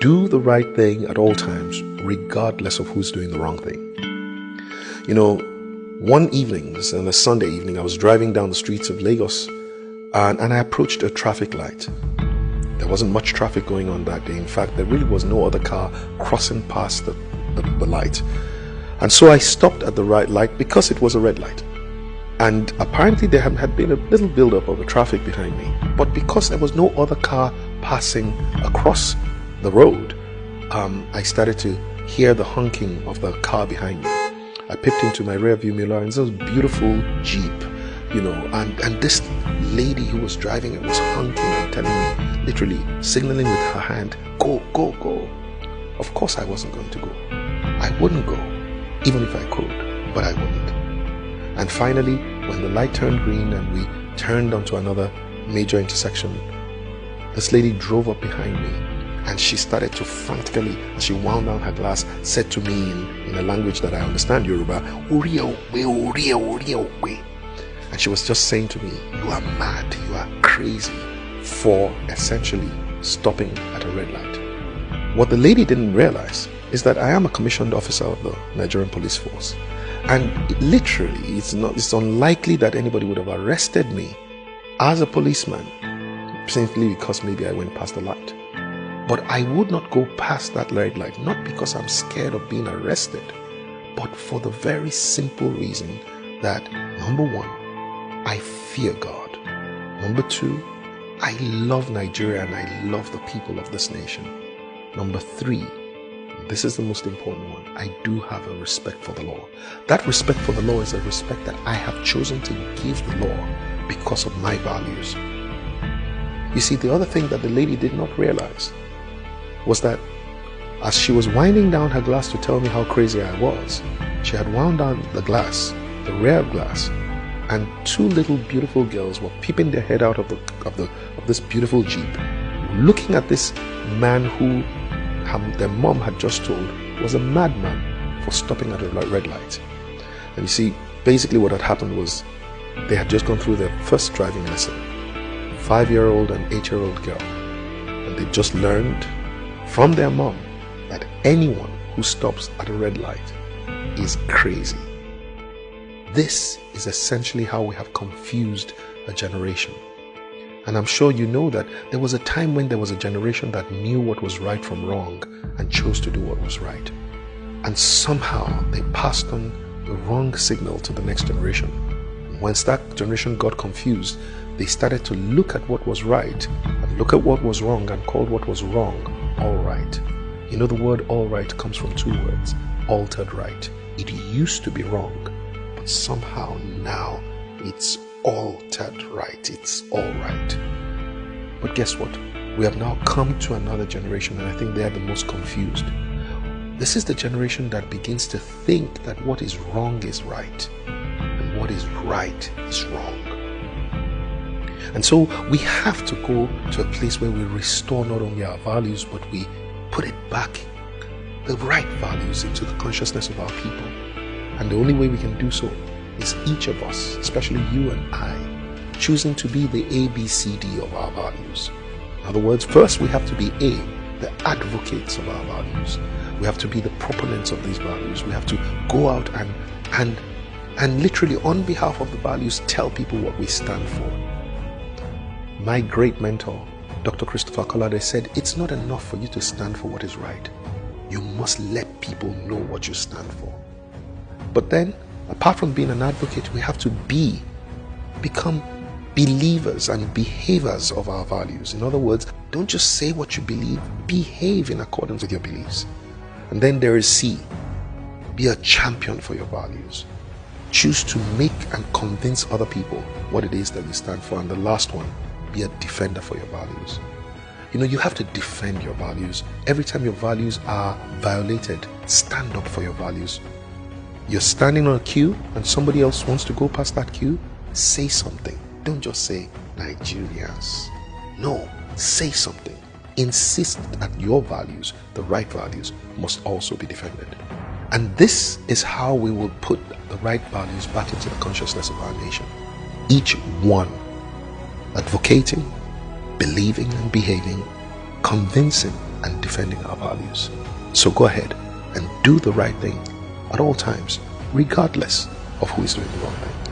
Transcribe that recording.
Do the right thing at all times, regardless of who's doing the wrong thing. One evening, on a Sunday evening, I was driving down the streets of Lagos and I approached a traffic light. There wasn't much traffic going on that day. In fact, there really was no other car crossing past the light. And so I stopped at the right light because it was a red light. And apparently there had been a little build-up of the traffic behind me. But because there was no other car passing across the road, I started to hear the honking of the car behind me. I peeped into my rear view mirror and there was a beautiful Jeep, and this lady who was driving it was honking and telling me, literally signaling with her hand, go, go, go. Of course I wasn't going to go. I wouldn't go, even if I could, but I wouldn't. And finally, when the light turned green and we turned onto another major intersection, this lady drove up behind me and she started to frantically, as she wound down her glass, said to me in a language that I understand, Yoruba, "Ori owe, ori owe." And she was just saying to me, you are mad, you are crazy, for essentially stopping at a red light. What the lady didn't realize is that I am a commissioned officer of the Nigerian police force. And literally, it's unlikely that anybody would have arrested me as a policeman simply because maybe I went past the light. But I would not go past that red light, not because I'm scared of being arrested, but for the very simple reason that, number one, I fear God. Number two, I love Nigeria and I love the people of this nation. Number three, this is the most important one, I do have a respect for the law. That respect for the law is a respect that I have chosen to give the law because of my values. You see, the other thing that the lady did not realize was that as she was winding down her glass to tell me how crazy I was, she had wound down the glass, the rear glass, and two little beautiful girls were peeping their head out of this beautiful Jeep, looking at this man who their mom had just told was a madman for stopping at a red light. And you see, basically what had happened was they had just gone through their first driving lesson, 5-year-old and 8-year-old girl, and they just learned from their mom that anyone who stops at a red light is crazy. This is essentially how we have confused a generation. And I'm sure you know that there was a time when there was a generation that knew what was right from wrong and chose to do what was right. And somehow they passed on the wrong signal to the next generation. Once that generation got confused, they started to look at what was right and look at what was wrong and called what was wrong all right. You know, the word all right comes from two words, altered right. It used to be wrong, but somehow now it's altered right. It's all right. But guess what? We have now come to another generation, and I think they are the most confused. This is the generation that begins to think that what is wrong is right and what is right is wrong. And so we have to go to a place where we restore not only our values, but we put it back, the right values, into the consciousness of our people. And the only way we can do so is each of us, especially you and I, choosing to be the ABCD of our values. In other words, first we have to be the advocates of our values. We have to be the proponents of these values. We have to go out and literally on behalf of the values tell people what we stand for. My great mentor, Dr. Christopher Kolade, said, it's not enough for you to stand for what is right. You must let people know what you stand for. But then, apart from being an advocate, we have to become believers and behavers of our values. In other words, don't just say what you believe, behave in accordance with your beliefs. And then there is C, be a champion for your values. Choose to make and convince other people what it is that you stand for. And the last one, be a defender for your values. You know, you have to defend your values. Every time your values are violated, stand up for your values. You're standing on a queue and somebody else wants to go past that queue, say something. Don't just say Nigerians. No, say something. Insist that your values, the right values, must also be defended. And this is how we will put the right values back into the consciousness of our nation. Each one advocating, believing and behaving, convincing and defending our values. So go ahead and do the right thing at all times, regardless of who is doing the wrong thing.